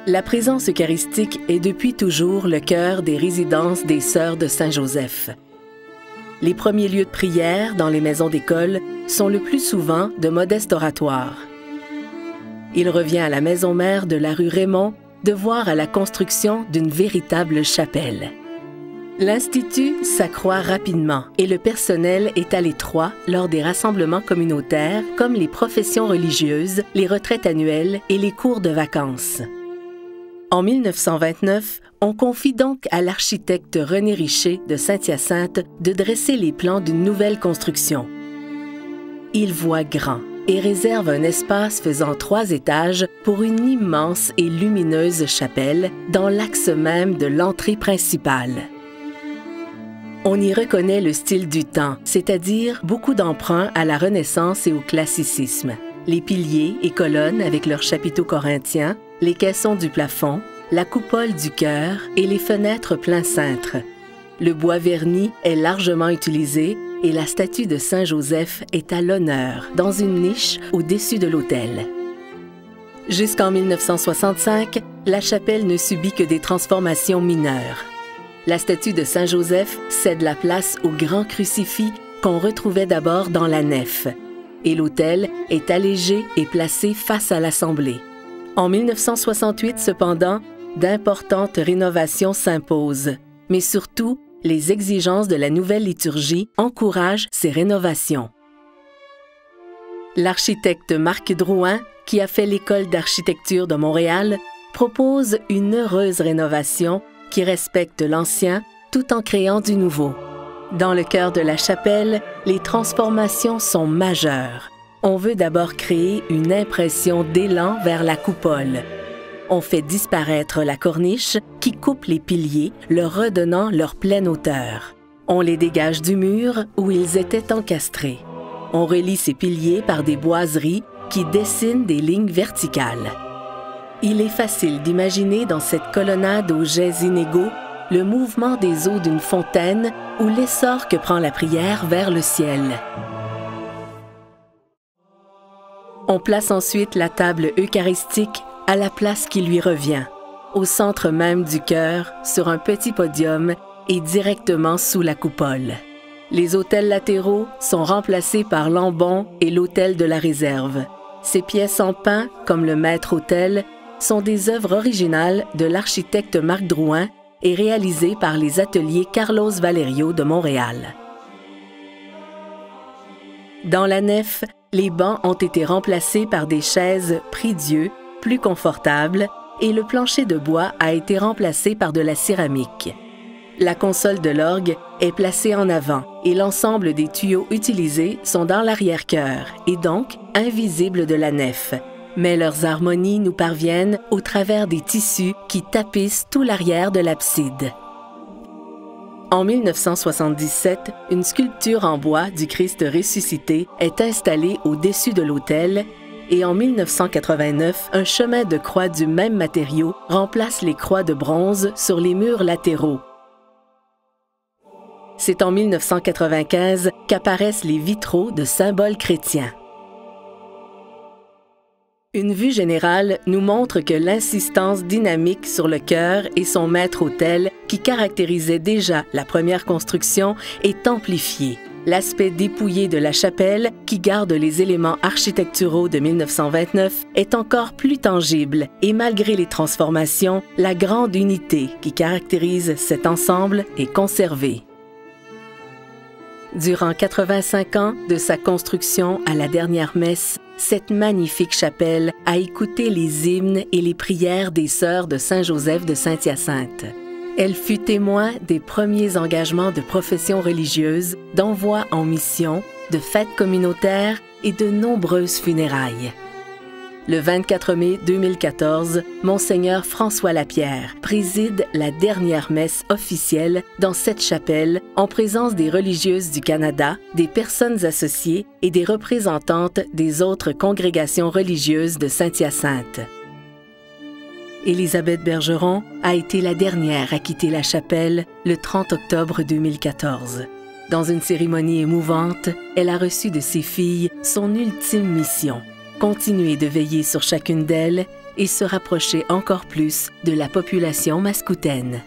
La présence eucharistique est depuis toujours le cœur des résidences des Sœurs de Saint-Joseph. Les premiers lieux de prière dans les maisons d'école sont le plus souvent de modestes oratoires. Il revient à la maison mère de la rue Raymond de voir à la construction d'une véritable chapelle. L'Institut s'accroît rapidement et le personnel est à l'étroit lors des rassemblements communautaires comme les professions religieuses, les retraites annuelles et les cours de vacances. En 1929, on confie donc à l'architecte René Richer de Saint-Hyacinthe de dresser les plans d'une nouvelle construction. Il voit grand et réserve un espace faisant 3 étages pour une immense et lumineuse chapelle dans l'axe même de l'entrée principale. On y reconnaît le style du temps, c'est-à-dire beaucoup d'emprunts à la Renaissance et au classicisme. Les piliers et colonnes avec leurs chapiteaux corinthiens, les caissons du plafond, la coupole du chœur et les fenêtres plein cintre. Le bois verni est largement utilisé et la statue de Saint-Joseph est à l'honneur dans une niche au-dessus de l'autel. Jusqu'en 1965, la chapelle ne subit que des transformations mineures. La statue de Saint-Joseph cède la place au grand crucifix qu'on retrouvait d'abord dans la nef, et l'autel est allégé et placé face à l'Assemblée. En 1968, cependant, d'importantes rénovations s'imposent, mais surtout, les exigences de la nouvelle liturgie encouragent ces rénovations. L'architecte Marc Drouin, qui a fait l'École d'architecture de Montréal, propose une heureuse rénovation qui respecte l'ancien tout en créant du nouveau. Dans le cœur de la chapelle, les transformations sont majeures. On veut d'abord créer une impression d'élan vers la coupole. On fait disparaître la corniche qui coupe les piliers, leur redonnant leur pleine hauteur. On les dégage du mur où ils étaient encastrés. On relie ces piliers par des boiseries qui dessinent des lignes verticales. Il est facile d'imaginer dans cette colonnade aux jets inégaux le mouvement des eaux d'une fontaine ou l'essor que prend la prière vers le ciel. On place ensuite la table eucharistique à la place qui lui revient, au centre même du chœur, sur un petit podium et directement sous la coupole. Les autels latéraux sont remplacés par l'ambon et l'autel de la réserve. Ces pièces en pin, comme le maître-autel, sont des œuvres originales de l'architecte Marc Drouin et réalisées par les ateliers Carlos Valerio de Montréal. Dans la nef, les bancs ont été remplacés par des chaises prie-dieu, plus confortables, et le plancher de bois a été remplacé par de la céramique. La console de l'orgue est placée en avant et l'ensemble des tuyaux utilisés sont dans l'arrière-chœur et donc invisibles de la nef. Mais leurs harmonies nous parviennent au travers des tissus qui tapissent tout l'arrière de l'abside. En 1977, une sculpture en bois du Christ ressuscité est installée au-dessus de l'autel et en 1989, un chemin de croix du même matériau remplace les croix de bronze sur les murs latéraux. C'est en 1995 qu'apparaissent les vitraux de symboles chrétiens. Une vue générale nous montre que l'insistance dynamique sur le chœur et son maître-autel, qui caractérisait déjà la première construction, est amplifiée. L'aspect dépouillé de la chapelle, qui garde les éléments architecturaux de 1929, est encore plus tangible et malgré les transformations, la grande unité qui caractérise cet ensemble est conservée. Durant 85 ans de sa construction à la dernière messe, cette magnifique chapelle a écouté les hymnes et les prières des Sœurs de Saint-Joseph de Saint-Hyacinthe. Elle fut témoin des premiers engagements de professions religieuses, d'envois en mission, de fêtes communautaires et de nombreuses funérailles. Le 24 mai 2014, Monseigneur François Lapierre préside la dernière messe officielle dans cette chapelle en présence des religieuses du Canada, des personnes associées et des représentantes des autres congrégations religieuses de Saint-Hyacinthe. Élisabeth Bergeron a été la dernière à quitter la chapelle le 30 octobre 2014. Dans une cérémonie émouvante, elle a reçu de ses filles son ultime mission: continuer de veiller sur chacune d'elles et se rapprocher encore plus de la population mascoutaine.